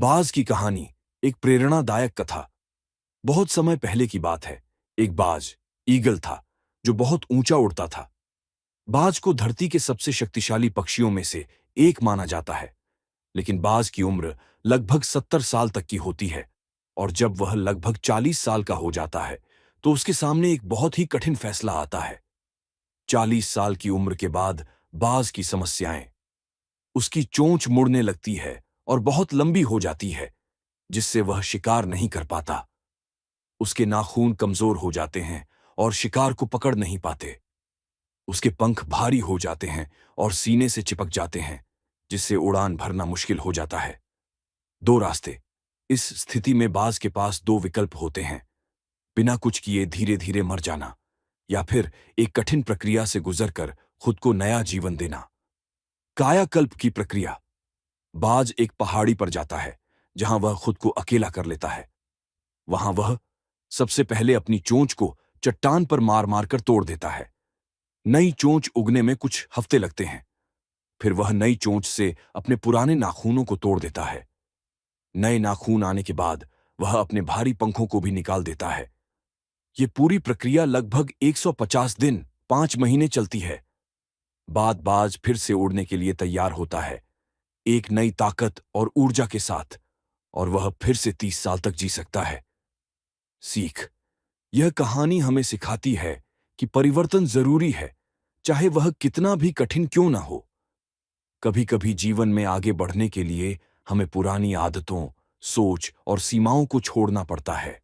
बाज की कहानी एक प्रेरणादायक कथा। बहुत समय पहले की बात है। एक बाज ईगल था जो बहुत ऊंचा उड़ता था। बाज को धरती के सबसे शक्तिशाली पक्षियों में से एक माना जाता है। लेकिन बाज की उम्र लगभग 70 साल तक की होती है, और जब वह लगभग 40 साल का हो जाता है तो उसके सामने एक बहुत ही कठिन फैसला आता है। 40 साल की उम्र के बाद बाज की समस्याएं। उसकी चोंच मुड़ने लगती है और बहुत लंबी हो जाती है, जिससे वह शिकार नहीं कर पाता। उसके नाखून कमजोर हो जाते हैं और शिकार को पकड़ नहीं पाते। उसके पंख भारी हो जाते हैं और सीने से चिपक जाते हैं, जिससे उड़ान भरना मुश्किल हो जाता है। दो रास्ते। इस स्थिति में बाज के पास दो विकल्प होते हैं: बिना कुछ किए धीरे धीरे मर जाना, या फिर एक कठिन प्रक्रिया से गुजरकर खुद को नया जीवन देना। कायाकल्प की प्रक्रिया। बाज एक पहाड़ी पर जाता है जहां वह खुद को अकेला कर लेता है। वहां वह सबसे पहले अपनी चोंच को चट्टान पर मार मार कर तोड़ देता है। नई चोंच उगने में कुछ हफ्ते लगते हैं। फिर वह नई चोंच से अपने पुराने नाखूनों को तोड़ देता है। नए नाखून आने के बाद वह अपने भारी पंखों को भी निकाल देता है। ये पूरी प्रक्रिया लगभग 150 दिन 5 महीने चलती है। बाद बाज फिर से उड़ने के लिए तैयार होता है, एक नई ताकत और ऊर्जा के साथ, और वह फिर से 30 साल तक जी सकता है। सीख। यह कहानी हमें सिखाती है कि परिवर्तन जरूरी है, चाहे वह कितना भी कठिन क्यों ना हो। कभी कभी जीवन में आगे बढ़ने के लिए हमें पुरानी आदतों, सोच और सीमाओं को छोड़ना पड़ता है।